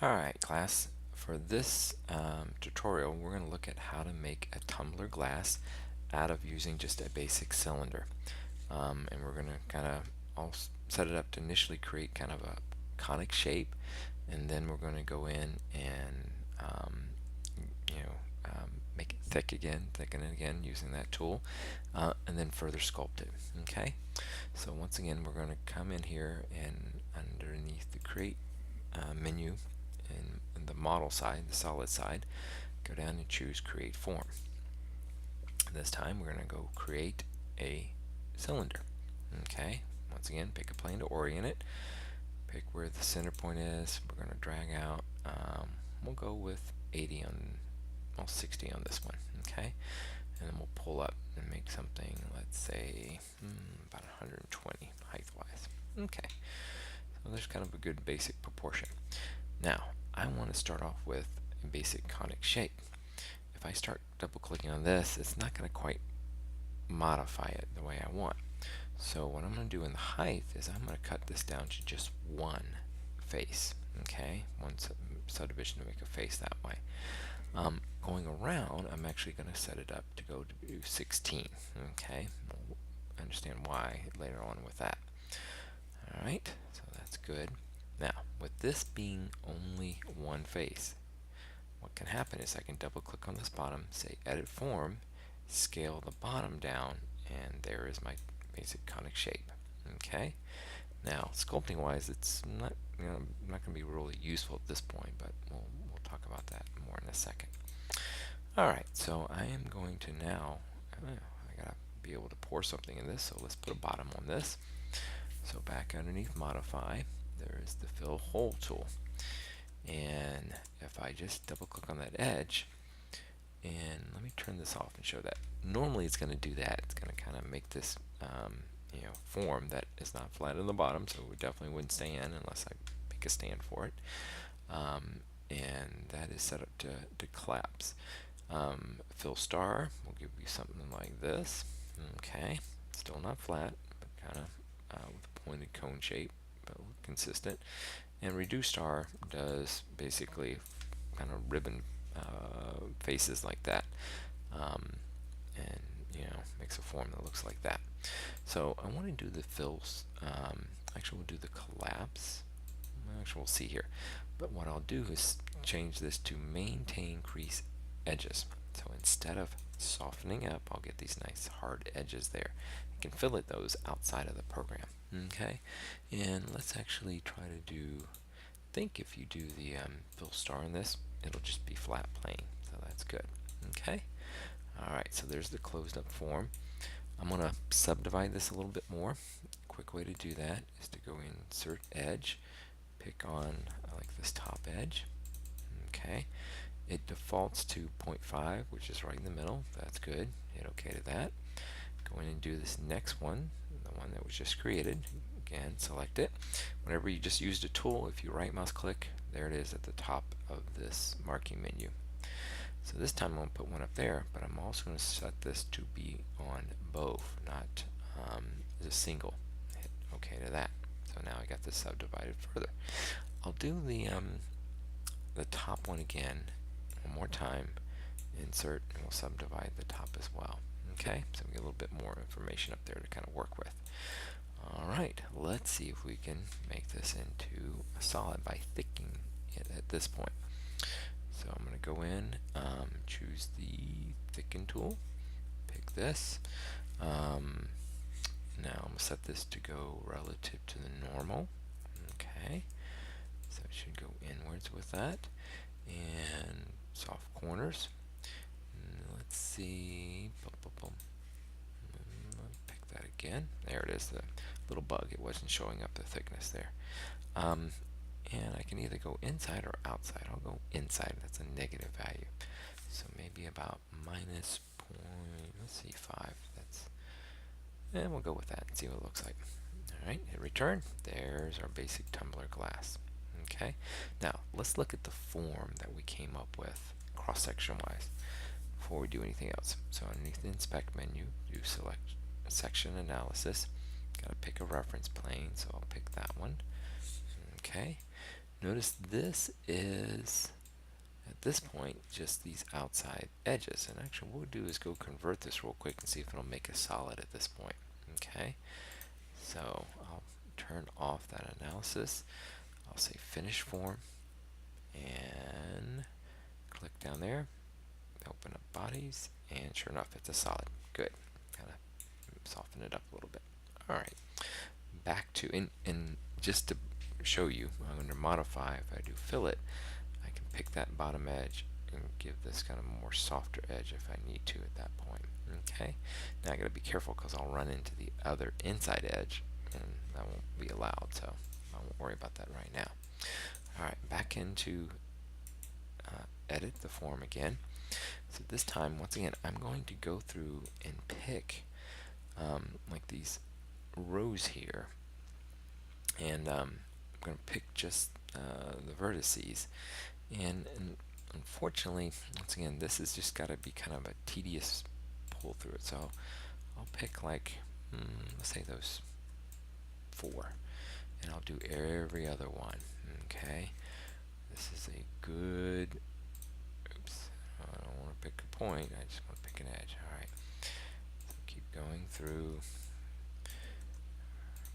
Alright class, for this tutorial we're going to look at how to make a tumbler glass out of using just a basic cylinder. And we're going to kind of all set it up to initially create kind of a conic shape, and then we're going to go in and make it thicken it again using that tool, and then further sculpt it. Okay, so once again we're going to come in here and underneath the create menu in the model side, the solid side, go down and choose create form. This time we're going to go create a cylinder. Okay, once again pick a plane to orient it, pick where the center point is. We're going to drag out, we'll go with 80 on, well, 60 on this one. Okay, and then we'll pull up and make something, let's say about 120 height wise. Okay, so there's kind of a good basic proportion. Now I want to start off with a basic conic shape. If I start double clicking on this, it's not going to quite modify it the way I want. So what I'm going to do in the height is I'm going to cut this down to just one face. Okay, one subdivision to make a face that way. Going around, I'm actually going to set it up to go to 16. Okay, we'll understand why later on with that. Alright, so that's good. Now, with this being only one face, what can happen is I can double click on this bottom, say edit form, scale the bottom down, and there is my basic conic shape. Okay, now sculpting wise, it's not not going to be really useful at this point, but we'll talk about that more in a second. Alright, so I am going to now, I gotta be able to pour something in this, so let's put a bottom on this. So back underneath modify, there is the fill hole tool, and if I just double click on that edge, and let me turn this off and show that. Normally it's going to do that. It's going to kind of make this form that is not flat on the bottom, so we definitely wouldn't stay in unless I make a stand for it. And that is set up to collapse. Fill star will give you something like this. Okay, still not flat, but kind of with a pointed cone shape, but consistent. And reduce star does basically kind of ribbon faces like that, and makes a form that looks like that. So I want to do the fills. Actually, we'll do the collapse. Actually, we'll see here. But what I'll do is change this to maintain crease edges. So instead of softening up, I'll get these nice hard edges there. You can fillet those outside of the program. Okay, and let's actually try to do. Think if you do the fill star in this, it'll just be flat plane. So that's good. Okay. All right. So there's the closed up form. I'm going to subdivide this a little bit more. A quick way to do that is to go insert edge, pick on like this top edge. Okay. It defaults to 0.5, which is right in the middle. That's good. Hit OK to that. Go in and do this next one, the one that was just created. Again, select it. Whenever you just used a tool, if you right mouse click, there it is at the top of this marking menu. So this time I'm going to put one up there, but I'm also going to set this to be on both, not as a single. Hit OK to that. So now I got this subdivided further. I'll do the top one again one more time. Insert, and we'll subdivide the top as well. Okay, so we get a little bit more information up there to kind of work with. Alright, let's see if we can make this into a solid by thickening it at this point. So I'm going to go in, choose the thicken tool, pick this. Now I'm going to set this to go relative to the normal. Okay, so it should go inwards with that. And soft corners. Let's see. Pick that again. There it is, the little bug. It wasn't showing up the thickness there. And I can either go inside or outside. I'll go inside. That's a negative value. So maybe about minus point, let's see, 5. And we'll go with that and see what it looks like. Alright, hit return. There's our basic tumbler glass. Okay, now let's look at the form that we came up with cross-section wise before we do anything else. So underneath the inspect menu, do select section analysis. Got to pick a reference plane, so I'll pick that one. Okay, Notice this is, at this point, just these outside edges. And actually what we'll do is go convert this real quick and see if it'll make a solid at this point. Okay, so I'll turn off that analysis. I'll say finish form and click down there, open up bodies, and sure enough it's a solid. Good. Kind of soften it up a little bit. Alright, back to, and just to show you, I'm going to modify. If I do fillet, I can pick that bottom edge and give this kind of more softer edge if I need to at that point. Okay, now I got to be careful because I'll run into the other inside edge and that won't be allowed, so I won't worry about that right now. Alright, back into edit the form again. So this time, once again, I'm going to go through and pick like these rows here, and I'm going to pick just the vertices, and unfortunately, once again, this has just got to be kind of a tedious pull through it, so I'll pick like let's say those 4, and I'll do every other one. Okay, this is a good, oops, I don't want to pick a point, I just want to pick an edge. Alright, so keep going through.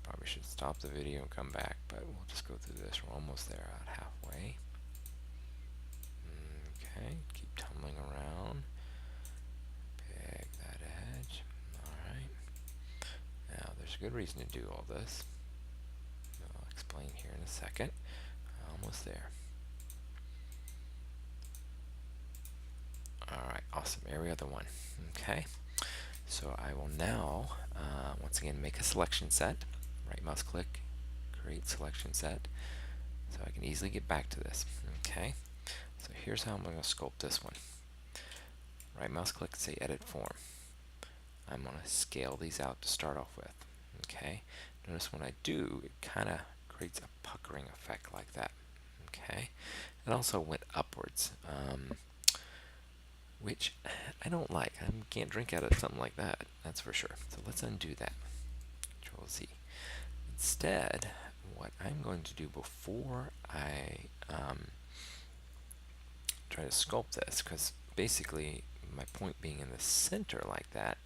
Probably should stop the video and come back, but we'll just go through this. We're almost there, about halfway. Okay, keep tumbling around. Pick that edge. Alright. Now, there's a good reason to do all this. I'll explain here in a second. Almost there. Alright, awesome. Every other one. Okay. So I will now, once again, make a selection set. Right mouse click, create selection set. So I can easily get back to this. Okay. So here's how I'm going to sculpt this one. Right mouse click, say edit form. I'm going to scale these out to start off with. Okay. Notice when I do, it kind of creates a puckering effect like that. Okay. It also went upwards, which I don't like. I can't drink out of something like that, that's for sure. So let's undo that. Control Z. Instead, what I'm going to do before I try to sculpt this, because basically my point being in the center like that,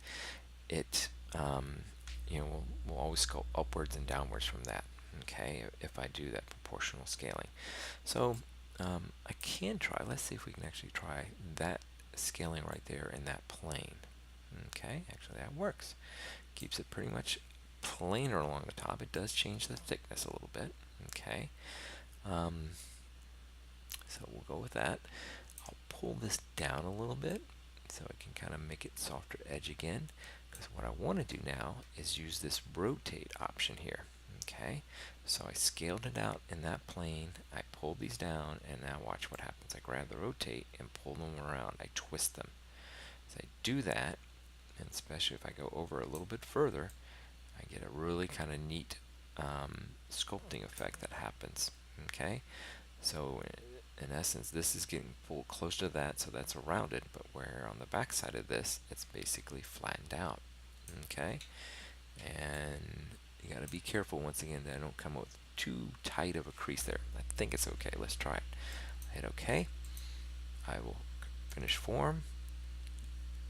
it will always sculpt upwards and downwards from that. Okay, if I do that proportional scaling. So I can try. Let's see if we can actually try that scaling right there in that plane. Okay, actually that works. Keeps it pretty much planar along the top. It does change the thickness a little bit. Okay, so we'll go with that. I'll pull this down a little bit so I can kind of make it softer edge again, because what I want to do now is use this rotate option here. Okay, so I scaled it out in that plane, I pulled these down, and now watch what happens. I grab the rotate and pull them around. I twist them. As I do that, and especially if I go over a little bit further, I get a really kind of neat sculpting effect that happens. Okay, so in essence, this is getting pulled close to that, so that's rounded, but where on the back side of this, it's basically flattened out. Okay, and you got to be careful once again that I don't come up with too tight of a crease there. I think it's okay. Let's try it. Hit OK. I will finish form,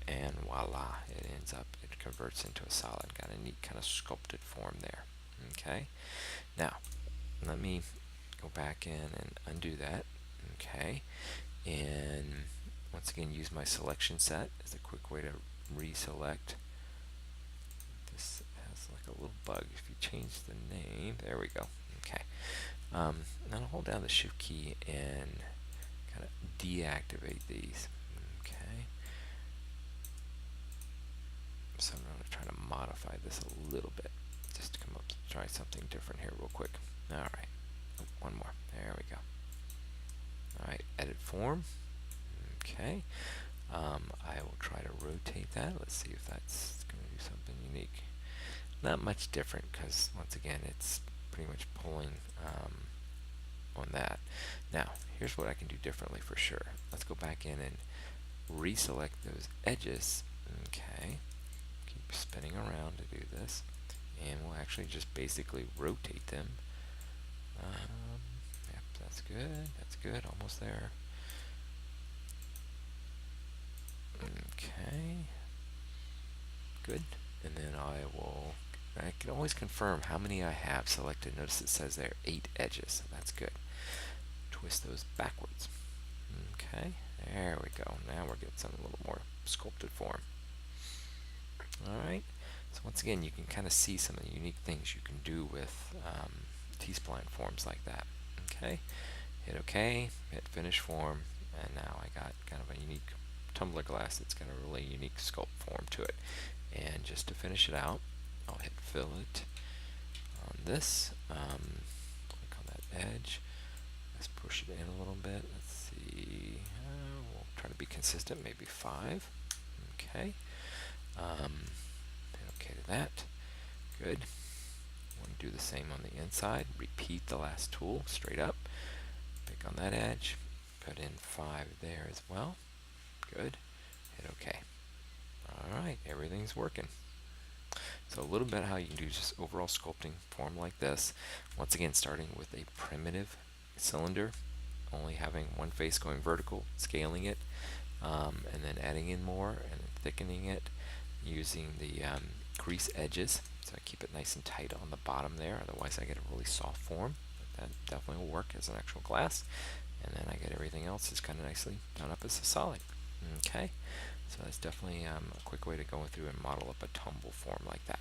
and voila, it converts into a solid. Got a neat kind of sculpted form there. Okay, now let me go back in and undo that. Okay, and once again use my selection set as a quick way to reselect. This has like a little bug. If you change the name, there we go. Okay, now I'll hold down the shift key and kind of deactivate these. Okay, so I'm going to try to modify this a little bit, just to come up to try something different here real quick. Alright, one more. There we go. Alright, edit form. Okay, I will try to rotate that. Let's see if that's going to do something unique. Not much different, because once again it's pretty much pulling on that. Now here's what I can do differently for sure. Let's go back in and reselect those edges. Okay, keep spinning around to do this, and we'll actually just basically rotate them. Yep, That's good. That's good. Almost there. Okay. Good. And then I can always confirm how many I have selected. Notice it says there 8 edges. So that's good. Twist those backwards. Okay. There we go. Now we're getting something a little more sculpted form. Alright. So once again, you can kind of see some of the unique things you can do with T-spline forms like that. Okay. Hit OK, hit finish form, and now I got kind of a unique tumbler glass that's got a really unique sculpt form to it. And just to finish it out, I'll hit fillet on this, click on that edge, let's push it in a little bit, let's see, we'll try to be consistent, maybe 5, okay, hit OK to that, good. Want to do the same on the inside, repeat the last tool straight up, pick on that edge, put in 5 there as well, good, hit OK. Alright, everything's working. So a little bit how you can do just overall sculpting form like this. Once again, starting with a primitive cylinder, only having one face going vertical, scaling it, and then adding in more and then thickening it using the grease edges. So I keep it nice and tight on the bottom there, otherwise I get a really soft form. But that definitely will work as an actual glass. And then I get everything else just kind of nicely done up as a solid. Okay, so that's definitely a quick way to go through and model up a tumble form like that.